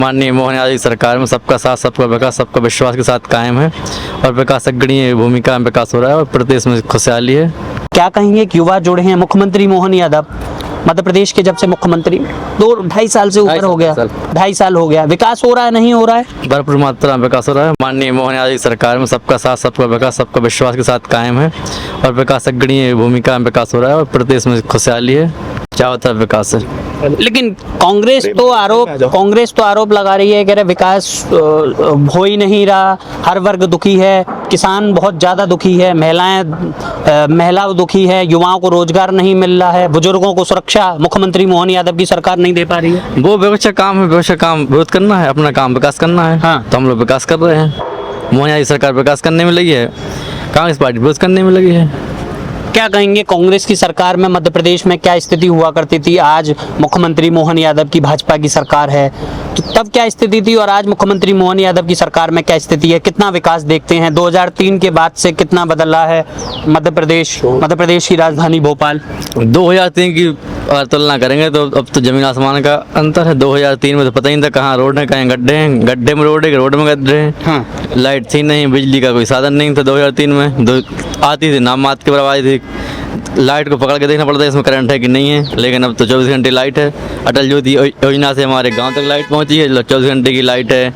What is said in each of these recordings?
माननीय मोहन यादव की सरकार में सबका साथ, सबका विकास, सबका विश्वास के साथ कायम है और विकास अग्रणी भूमिका में विकास हो रहा है और प्रदेश में खुशहाली है। क्या कहेंगे कि युवा जुड़े हैं? मुख्यमंत्री मोहन यादव मध्य प्रदेश के जब से मुख्यमंत्री 2-2.5 साल से ऊपर हो गया, 2.5 साल हो गया, विकास हो रहा है नहीं हो रहा है? भरपूर मात्रा में विकास हो रहा है। माननीय मोहन यादव की सरकार में सबका साथ, सबका विकास, सबका विश्वास के साथ कायम है और विकास अग्रणी भूमिका में विकास हो रहा है और प्रदेश में खुशहाली है, चारों तरफ विकास है। लेकिन कांग्रेस तो आरोप लगा रही है, कह रहे विकास हो ही नहीं रहा, हर वर्ग दुखी है, किसान बहुत ज़्यादा दुखी है, महिला दुखी है, युवाओं को रोजगार नहीं मिल रहा है, बुजुर्गों को सुरक्षा मुख्यमंत्री मोहन यादव की सरकार नहीं दे पा रही है। वो विपक्ष काम है, विपक्ष काम विरोध करना है, अपना काम विकास करना है। हाँ। तो हम लोग विकास कर रहे हैं। मोहन यादव की सरकार विकास करने में लगी है, कांग्रेस पार्टी विरोध करने में लगी है। क्या कहेंगे कांग्रेस की सरकार में मध्य प्रदेश में क्या स्थिति हुआ करती थी? आज मुख्यमंत्री मोहन यादव की भाजपा की सरकार है, तो तब क्या स्थिति थी और आज मुख्यमंत्री मोहन यादव की सरकार में क्या स्थिति है? कितना विकास देखते हैं? 2003 के बाद से कितना बदला है मध्य प्रदेश की राजधानी भोपाल? 2003 की अगर तुलना करेंगे तो अब तो जमीन आसमान का अंतर है। 2003 में तो पता ही नहीं था कहाँ रोड है, कहाँ गड्ढे हैं, गड्ढे में रोड है, रोड में गड्ढे हैं। हाँ। लाइट थी नहीं, बिजली का कोई साधन नहीं था 2003 में। आती थी नाम मात्र के बराबर आई थी, लाइट को पकड़ के देखना पड़ता है इसमें करंट है कि नहीं है। लेकिन अब तो 24 घंटे लाइट है। अटल ज्योति योजना से हमारे गांव तक लाइट पहुंची है, 24 घंटे की लाइट है,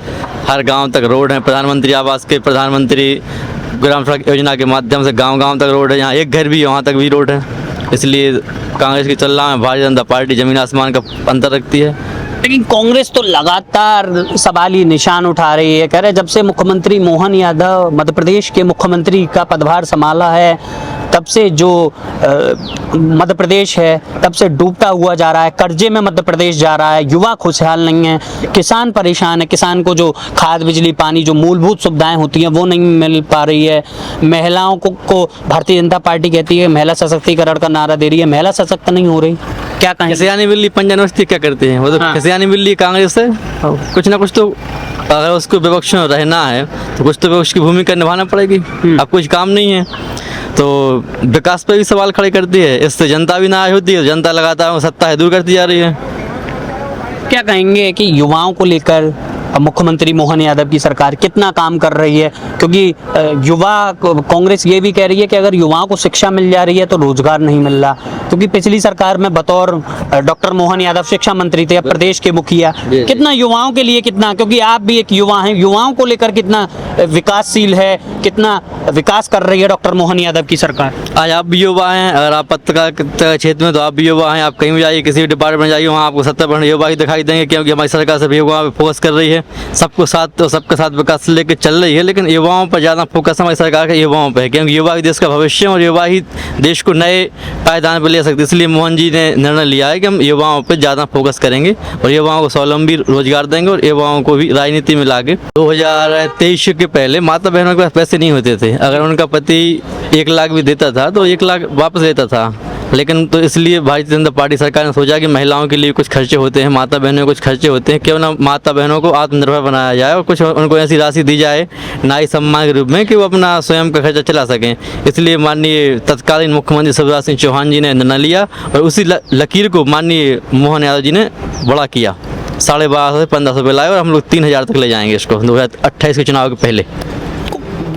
हर गांव तक रोड है। प्रधानमंत्री आवास के, प्रधानमंत्री ग्राम सड़क योजना के माध्यम से गांव तक रोड है, यहाँ एक घर भी है वहाँ तक भी रोड है। इसलिए कांग्रेस की तुलना में भारतीय जनता पार्टी जमीन आसमान का अंतर रखती है। लेकिन कांग्रेस तो लगातार सवाल ही निशान उठा रही है, कह रहे जब से मुख्यमंत्री मोहन यादव मध्य प्रदेश के मुख्यमंत्री का पदभार संभाला है तब से जो मध्य प्रदेश है तब से डूबता हुआ जा रहा है, कर्जे में मध्य प्रदेश जा रहा है, युवा खुशहाल नहीं है, किसान परेशान है, किसान को जो खाद बिजली पानी जो मूलभूत सुविधाएं होती हैं वो नहीं मिल पा रही है। महिलाओं को भारतीय जनता पार्टी कहती है महिला सशक्तिकरण का नारा दे रही है, महिला सशक्त नहीं हो रही। क्या कहें? खसियानी बिल्ली पंजा नोचती क्या करते हैं वो तो। हाँ। खसियानी बिल्ली कांग्रेस से कुछ ना कुछ तो, अगर उसको विपक्ष में रहना है तो कुछ तो विपक्ष की भूमिका निभाना पड़ेगी। अब कुछ काम नहीं है तो विकास पे भी सवाल खड़े करती है, इससे जनता भी नाराज होती है, जनता लगातार सत्ता है दूर करती जा रही है। क्या कहेंगे कि युवाओं को लेकर मुख्यमंत्री मोहन यादव की सरकार कितना काम कर रही है? क्योंकि कांग्रेस ये भी कह रही है कि अगर युवाओं को शिक्षा मिल जा रही है तो रोजगार नहीं मिल रहा, क्योंकि पिछली सरकार में बतौर डॉक्टर मोहन यादव शिक्षा मंत्री थे, अब प्रदेश के मुखिया। कितना युवाओं के लिए कितना, क्योंकि आप भी एक युवा हैं, युवाओं को लेकर कितना विकासशील है, कितना विकास कर रही है डॉक्टर मोहन यादव की सरकार? आज आप भी युवा हैं, अगर आप पत्रकार क्षेत्र में तो आप भी युवा हैं, आप कहीं भी जाइए, किसी भी डिपार्टमेंट में जाइए, वहाँ आपको 70% युवा ही दिखाई देंगे, क्योंकि हमारी सरकार सभी युवाओं पर फोकस कर रही है। सबको साथ तो सबके साथ विकास लेके चल रही है, लेकिन युवाओं पर ज़्यादा फोकस हमारी सरकार के युवाओं पर है, क्योंकि युवा ही देश का भविष्य है और युवा ही देश को नए पायदान पर ले सकते। इसलिए मोहन जी ने निर्णय लिया है कि हम युवाओं पर ज़्यादा फोकस करेंगे और युवाओं को स्वावलंबी रोजगार देंगे और युवाओं को भी राजनीति में लाके। 2023 के पहले माता बहनों के पास पैसे नहीं होते थे, अगर उनका पति 1 लाख भी देता था तो 1 लाख वापस लेता था। लेकिन तो इसलिए भारतीय जनता पार्टी सरकार ने सोचा कि महिलाओं के लिए कुछ खर्चे होते हैं, माता बहनों को कुछ खर्चे होते हैं, क्यों ना माता बहनों को आत्मनिर्भर बनाया जाए और कुछ उनको ऐसी राशि दी जाए नारी सम्मान के रूप में कि वो अपना स्वयं का खर्चा चला सकें। इसलिए माननीय तत्कालीन मुख्यमंत्री शिवराज सिंह चौहान जी ने निर्णय लिया और उसी लकीर को माननीय मोहन यादव जी ने बड़ा किया। 1250 से 1500 रुपये लाए और हम लोग 3000 तक ले जाएंगे इसको 2028 के चुनाव के पहले।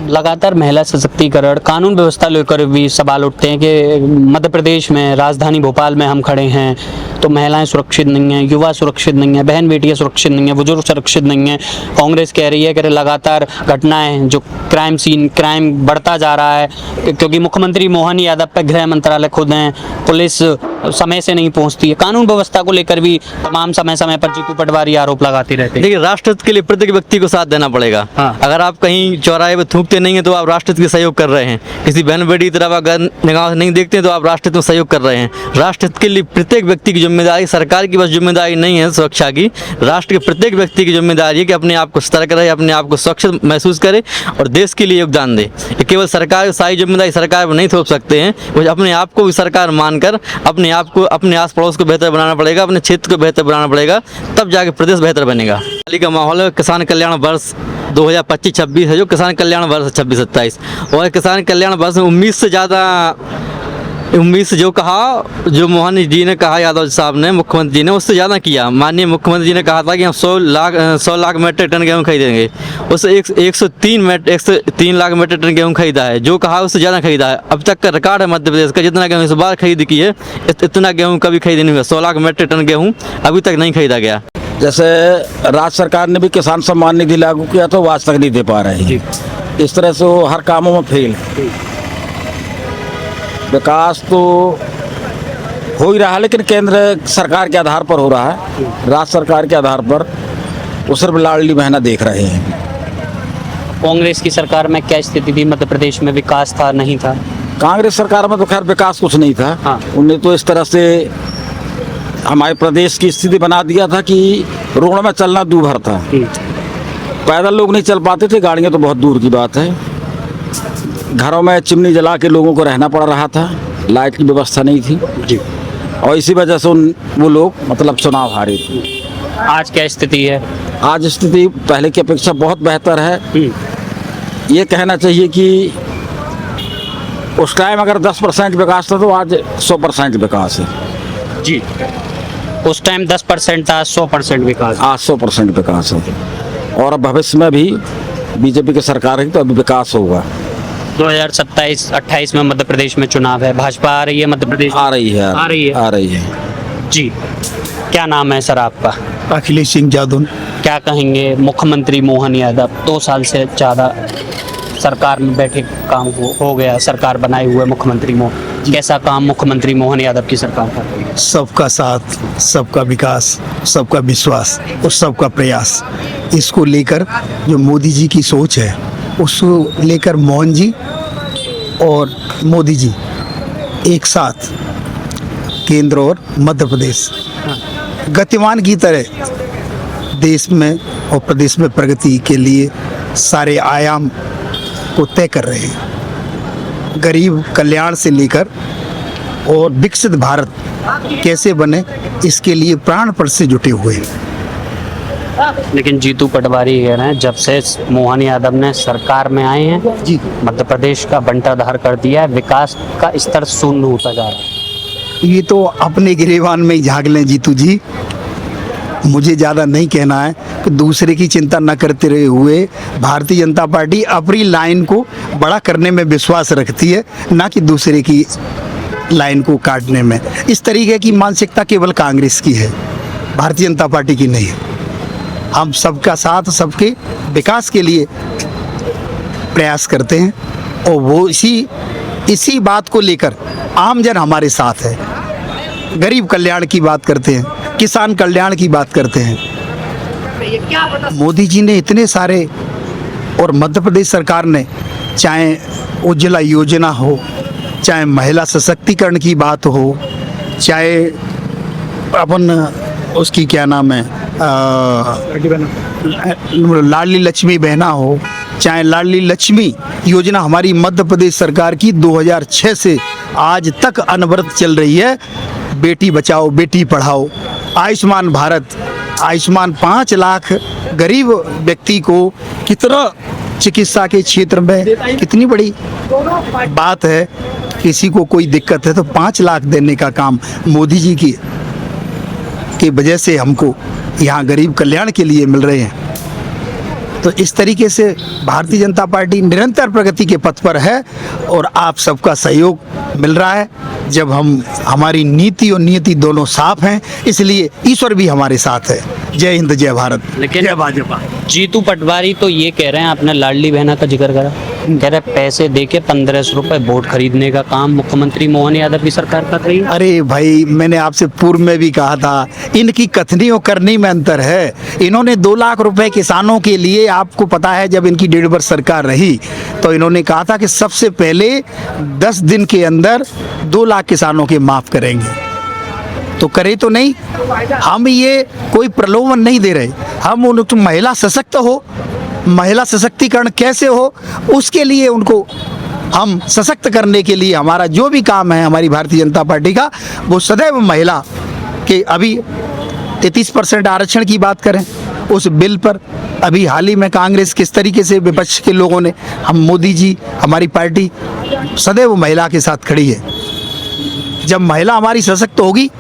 लगातार महिला सशक्तिकरण, कानून व्यवस्था लेकर भी सवाल उठते हैं कि मध्य प्रदेश में राजधानी भोपाल में हम खड़े हैं तो महिलाएं सुरक्षित नहीं हैं, युवा सुरक्षित नहीं है, बहन बेटियां सुरक्षित नहीं है, बुजुर्ग सुरक्षित नहीं है। कांग्रेस कह रही है कि लगातार घटनाएं जो क्राइम बढ़ता जा रहा है, क्योंकि मुख्यमंत्री मोहन यादव पर गृह मंत्रालय खुद हैं, पुलिस समय से नहीं पहुंचती है। कानून व्यवस्था को लेकर भी तमाम समय पर जीतू पटवारी आरोप लगाते रहते हैं। देखिए, राष्ट्रहित के लिए प्रत्येक व्यक्ति को साथ देना पड़ेगा। हाँ। अगर आप कहीं चौराहे पर थूकते नहीं है तो आप राष्ट्रहित के सहयोग कर रहे हैं, किसी बहन बेटी की तरफ अगर निगाह से नहीं देखते हैं तो आप राष्ट्रहित में सहयोग कर रहे हैं। राष्ट्रहित के लिए प्रत्येक व्यक्ति की जिम्मेदारी, सरकार की बस जिम्मेदारी नहीं है सुरक्षा की, राष्ट्र के प्रत्येक व्यक्ति की जिम्मेदारी है कि अपने आप को सतर्क रहे, अपने आप को सुरक्षित महसूस करे और देश के लिए योगदान दे। केवल सरकार की सारी जिम्मेदारी सरकार पर नहीं थोप सकते हैं, वो अपने आप को भी सरकार मानकर अपने आप को, अपने आस पड़ोस को बेहतर बनाना पड़ेगा, अपने क्षेत्र को बेहतर बनाना पड़ेगा, तब जाके प्रदेश बेहतर बनेगा। हाल का माहौल है किसान कल्याण वर्ष 2025-26 है, जो किसान कल्याण वर्ष 26-27, और किसान कल्याण वर्ष में उम्मीद से ज़्यादा उम्मीद से जो कहा, जो मोहन जी ने कहा, यादव साहब ने, मुख्यमंत्री जी ने, उससे ज़्यादा किया। माननीय मुख्यमंत्री जी ने कहा था कि हम 100 लाख मीट्रिक टन गेहूँ खरीदेंगे, उससे 103 लाख मीट्रिक टन गेहूँ खरीदा है। जो कहा उससे ज़्यादा खरीदा है। अब तक का रिकॉर्ड है मध्य प्रदेश का, जितना गेहूँ इस बार खरीद की है, इतना गेहूँ कभी खरीद नहीं हुआ। 100 लाख मीट्रिक टन गेहूँ अभी तक नहीं खरीदा गया। जैसे राज्य सरकार ने भी किसान सम्मान निधि लागू किया तो वो आज तक नहीं दे पा रहे हैं। इस तरह से वो हर कामों में फेल। विकास तो हो ही रहा है, लेकिन केंद्र सरकार के आधार पर हो रहा है। राज्य सरकार के आधार पर वो सिर्फ लाडली बहना देख रहे हैं। कांग्रेस की सरकार में क्या स्थिति थी? मध्य प्रदेश में विकास था, नहीं था? कांग्रेस सरकार में तो खैर विकास कुछ नहीं था। हाँ। उन्हें तो इस तरह से हमारे प्रदेश की स्थिति बना दिया था कि रोड में चलना दूभर था। पैदल लोग नहीं चल पाते थे, गाड़ियाँ तो बहुत दूर की बात है। घरों में चिमनी जला के लोगों को रहना पड़ रहा था, लाइट की व्यवस्था नहीं थी जी। और इसी वजह से वो लोग मतलब चुनाव हारे थे। आज क्या स्थिति है? आज स्थिति पहले की अपेक्षा बहुत बेहतर है। ये कहना चाहिए कि उस टाइम अगर 10% विकास था तो आज 100% विकास है जी। उस टाइम 10% था, 100% विकास। आज 100% विकास है। और अब भविष्य में भी बीजेपी की सरकार है तो अभी विकास होगा। 2027-28 में मध्य प्रदेश में चुनाव है, भाजपा आ रही है मध्य प्रदेश? आ रही है। आ रही है जी। क्या नाम है सर आपका? अखिलेश सिंह यादव। क्या कहेंगे मुख्यमंत्री मोहन यादव 2 साल से ज़्यादा सरकार में बैठे, काम हो गया, सरकार बनाए हुए मुख्यमंत्री मोहन, कैसा काम मुख्यमंत्री मोहन यादव की सरकार कर रही है? सबका साथ, सबका विकास, सबका विश्वास और सबका प्रयास, इसको लेकर जो मोदी जी की सोच है उसको लेकर मोहन जी और मोदी जी एक साथ केंद्र और मध्य प्रदेश गतिमान की तरह देश में और प्रदेश में प्रगति के लिए सारे आयाम को तय कर रहे हैं। गरीब कल्याण से लेकर और विकसित भारत कैसे बने, इसके लिए प्राणपण से जुटे हुए हैं। लेकिन जीतू पटवारी कह रहे हैं जब से मोहन यादव ने सरकार में आए हैं जी, मध्य प्रदेश का बंटाधार कर दिया है, विकास का स्तर शून्य होता जा रहा है। ये तो अपने गिरेबान में ही झाग लें जीतू जी। मुझे ज़्यादा नहीं कहना है कि दूसरे की चिंता न करते रहे हुए भारतीय जनता पार्टी अपनी लाइन को बड़ा करने में विश्वास रखती है, ना कि दूसरे की लाइन को काटने में। इस तरीके की मानसिकता केवल कांग्रेस की है, भारतीय जनता पार्टी की नहीं है। हम सबका साथ, सबके विकास के लिए प्रयास करते हैं और वो इसी बात को लेकर आमजन हमारे साथ है। गरीब कल्याण की बात करते हैं, किसान कल्याण की बात करते हैं। मोदी जी ने इतने सारे, और मध्य प्रदेश सरकार ने, चाहे उज्ज्वला योजना हो, चाहे महिला सशक्तिकरण की बात हो, चाहे अपन उसकी क्या नाम है लाडली लक्ष्मी बहना हो, चाहे लाडली लक्ष्मी योजना हमारी मध्य प्रदेश सरकार की 2006 से आज तक अनवरत चल रही है। बेटी बचाओ बेटी पढ़ाओ, आयुष्मान भारत, आयुष्मान 5 लाख गरीब व्यक्ति को कितना चिकित्सा के क्षेत्र में कितनी बड़ी बात है। किसी को कोई दिक्कत है तो 5 लाख देने का काम मोदी जी की वजह से हमको यहाँ गरीब कल्याण के लिए मिल रहे हैं। तो इस तरीके से भारतीय जनता पार्टी निरंतर प्रगति के पथ पर है और आप सबका सहयोग मिल रहा है। जब हमारी नीति और नियति दोनों साफ हैं, इसलिए ईश्वर भी हमारे साथ है। जय हिंद, जय भारत, लेकिन जय भाजपा। जीतू पटवारी तो ये कह रहे हैं, आपने लाडली बहना का जिक्र करा, कह रहे पैसे देके 1500 रुपए वोट खरीदने का काम मुख्यमंत्री मोहन यादव की सरकार कर रही है। अरे भाई, मैंने आपसे पूर्व में भी कहा था, इनकी कथनी और करनी में अंतर है। इन्होंने 2 लाख रुपए किसानों के लिए, आपको पता है जब इनकी 1.5 वर्ष सरकार रही तो इन्होंने कहा था कि सबसे पहले 10 दिन के अंदर 2 लाख किसानों के माफ करेंगे। तो करे तो नहीं, हम ये कोई प्रलोभन नहीं दे रहे। हम उनको महिला सशक्त हो, महिला सशक्तिकरण कैसे हो, उसके लिए उनको हम सशक्त करने के लिए हमारा जो भी काम है, हमारी भारतीय जनता पार्टी का, वो सदैव महिला के, अभी 33% आरक्षण की बात करें, उस बिल पर अभी हाल ही में कांग्रेस किस तरीके से विपक्ष के लोगों ने, हम मोदी जी, हमारी पार्टी सदैव महिला के साथ खड़ी है। जब महिला हमारी सशक्त होगी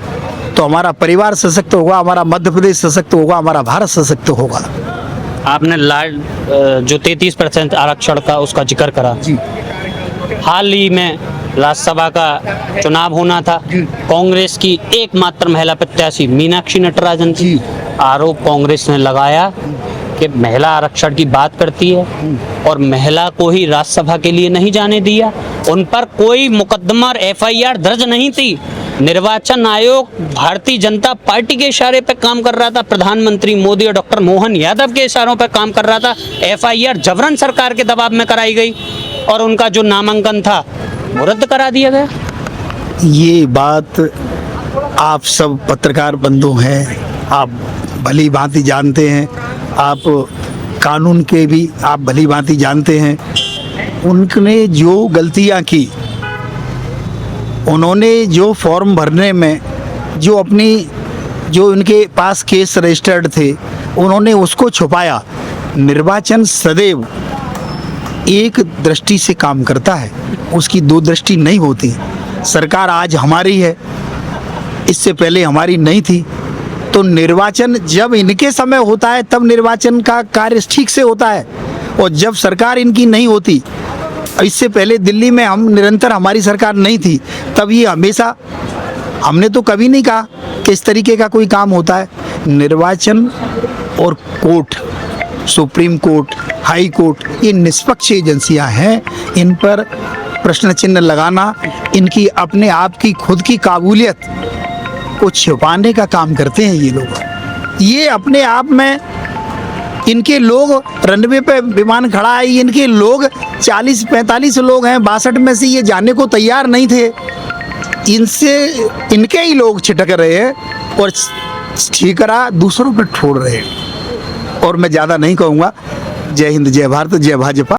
तो हमारा परिवार सशक्त होगा, हमारा मध्य प्रदेश सशक्त होगा, हमारा भारत सशक्त होगा। आपने जो 33% आरक्षण का उसका जिक्र करा जी। हाल ही में राज्यसभा का चुनाव होना था, कांग्रेस की एकमात्र महिला प्रत्याशी मीनाक्षी नटराजन थी। आरोप कांग्रेस ने लगाया कि महिला आरक्षण की बात करती है और महिला को ही राज्यसभा के लिए नहीं जाने दिया। उन पर कोई मुकदमा और FIR दर्ज नहीं थी। निर्वाचन आयोग भारतीय जनता पार्टी के इशारे पर काम कर रहा था, प्रधानमंत्री मोदी और डॉक्टर मोहन यादव के इशारों पर काम कर रहा था। FIR जबरन सरकार के दबाव में कराई गई और उनका जो नामांकन था वो रद्द करा दिया गया। ये बात आप सब पत्रकार बंधु हैं, आप भली भांति जानते हैं, आप कानून के भी आप भली भांति जानते हैं। उनने जो गलतियां की, उन्होंने जो फॉर्म भरने में जो उनके पास केस रजिस्टर्ड थे उन्होंने उसको छुपाया। निर्वाचन सदैव एक दृष्टि से काम करता है, उसकी दो दृष्टि नहीं होती। सरकार आज हमारी है, इससे पहले हमारी नहीं थी। तो निर्वाचन जब इनके समय होता है तब निर्वाचन का कार्य ठीक से होता है, और जब सरकार इनकी नहीं होती, इससे पहले दिल्ली में हम निरंतर हमारी सरकार नहीं थी, तब ये हमेशा, हमने तो कभी नहीं कहा कि इस तरीके का कोई काम होता है। निर्वाचन और court, supreme court, high court, ये निष्पक्ष एजेंसियां हैं। इन पर प्रश्न चिन्ह लगाना, इनकी अपने आप की खुद की काबूलियत को छुपाने का काम करते हैं ये लोग। ये अपने आप में, इनके लोग रनवे पे विमान खड़ा है, इनके लोग 40-45 लोग हैं, 62 में से ये जाने को तैयार नहीं थे। इनके ही लोग छिटक रहे हैं और ठीकरा दूसरों पे छोड़ रहे हैं। और मैं ज़्यादा नहीं कहूँगा। जय हिंद, जय भारत, जय भाजपा।